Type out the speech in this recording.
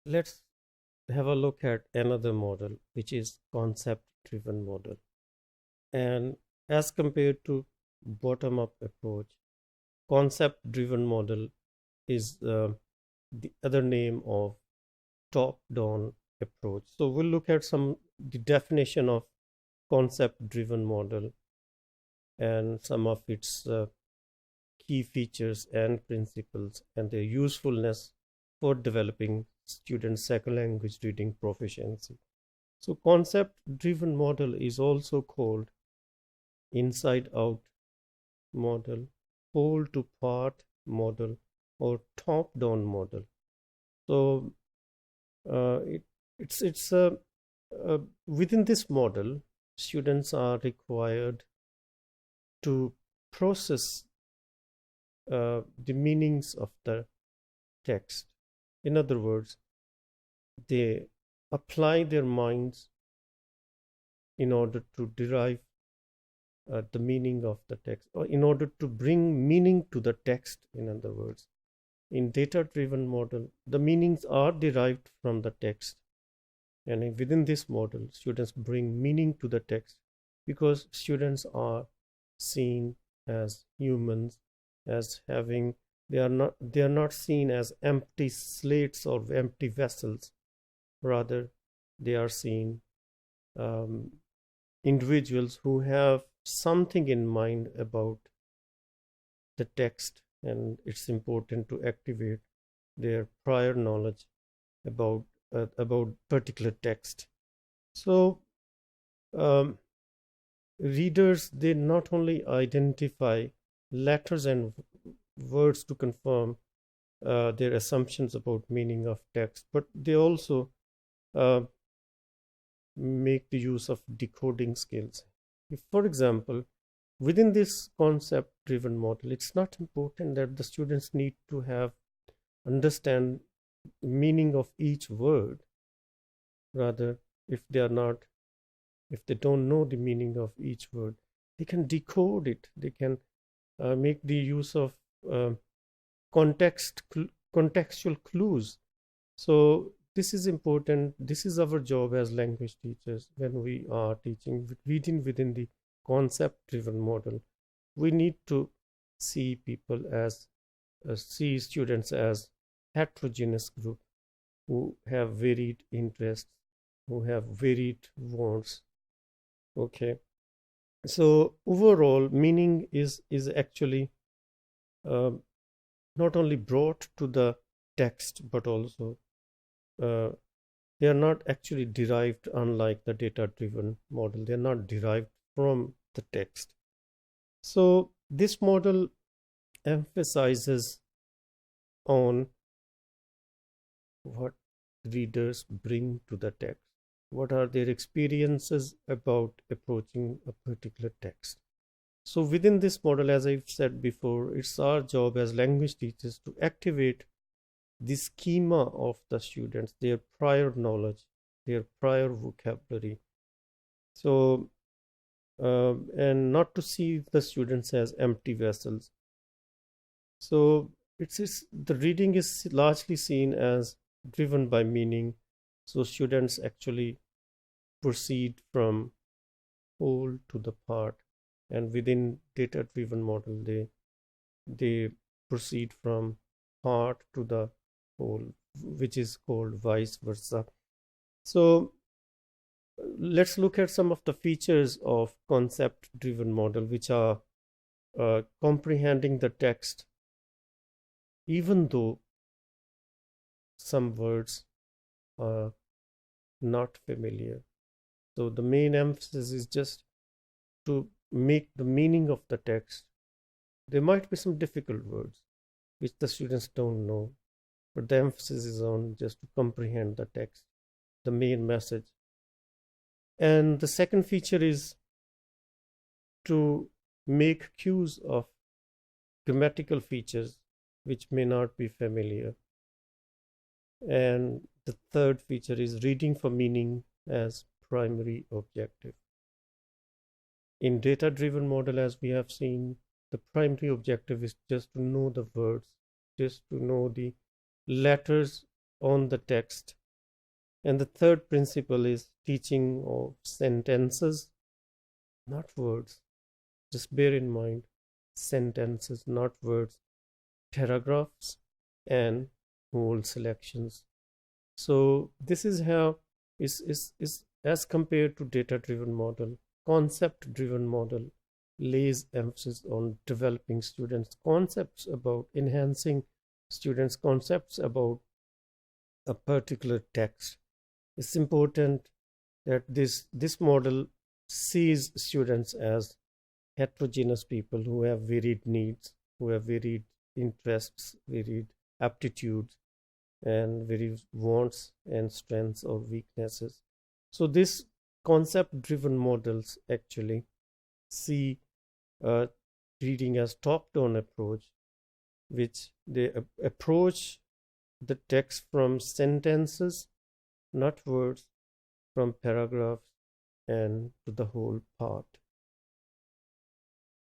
let's have a look at another model, which is concept-driven model. And as compared to bottom-up approach, concept-driven model is the other name of top-down approach. So we'll look at the definition of concept-driven model and some of its key features and principles and their usefulness for developing student second language reading proficiency. So concept-driven model is also called inside-out model, whole-to-part model, or top-down model. So it's within this model, students are required to process the meanings of the text. In other words, they apply their minds in order to derive the meaning of the text, or in order to bring meaning to the text. In other words, in data-driven model, the meanings are derived from the text, and within this model, students bring meaning to the text because students are seen as humans, as having they are not seen as empty slates or empty vessels. Rather, they are seen individuals who have something in mind about the text, and it's important to activate their prior knowledge about particular text. So readers, they not only identify letters and words to confirm their assumptions about meaning of text, but they also make the use of decoding skills. If, for example, within this concept-driven model, it's not important that the students need to understand meaning of each word. Rather, if they don't know the meaning of each word, they can decode it. They can make the use of contextual clues. So this is important. This is our job as language teachers when we are teaching reading within the concept-driven model. We need to see students as heterogeneous group who have varied interests, who have varied wants. Okay, so overall meaning is actually not only brought to the text, but also they are not actually derived, unlike the data-driven model. They are not derived from the text. So this model emphasizes on what readers bring to the text. What are their experiences about approaching a particular text? So within this model, as I've said before, it's our job as language teachers to activate the schema of the students, their prior knowledge, their prior vocabulary. So, and not to see the students as empty vessels. So the reading is largely seen as driven by meaning. So students actually proceed from whole to the part, and within data-driven model, they proceed from part to the whole, which is called vice versa. So let's look at some of the features of concept-driven model, which are comprehending the text, even though some words are not familiar. So the main emphasis is just to make the meaning of the text. There might be some difficult words which the students don't know, but the emphasis is on just to comprehend the text, the main message. And the second feature is to make use of grammatical features which may not be familiar. And the third feature is reading for meaning as primary objective. In data-driven model, as we have seen, the primary objective is just to know the words, just to know the letters on the text, And the third principle is teaching of sentences, not words. Just bear in mind, sentences, not words, paragraphs, and whole selections. So this is how is as compared to data-driven model, concept-driven model lays emphasis on developing students' concepts about enhancing students' concepts about a particular text. It's important that this model sees students as heterogeneous people who have varied needs, who have varied interests, varied aptitudes, and varied wants and strengths or weaknesses. So this concept-driven models actually see reading as top-down approach, which they approach the text from sentences, not words, from paragraphs, and to the whole part.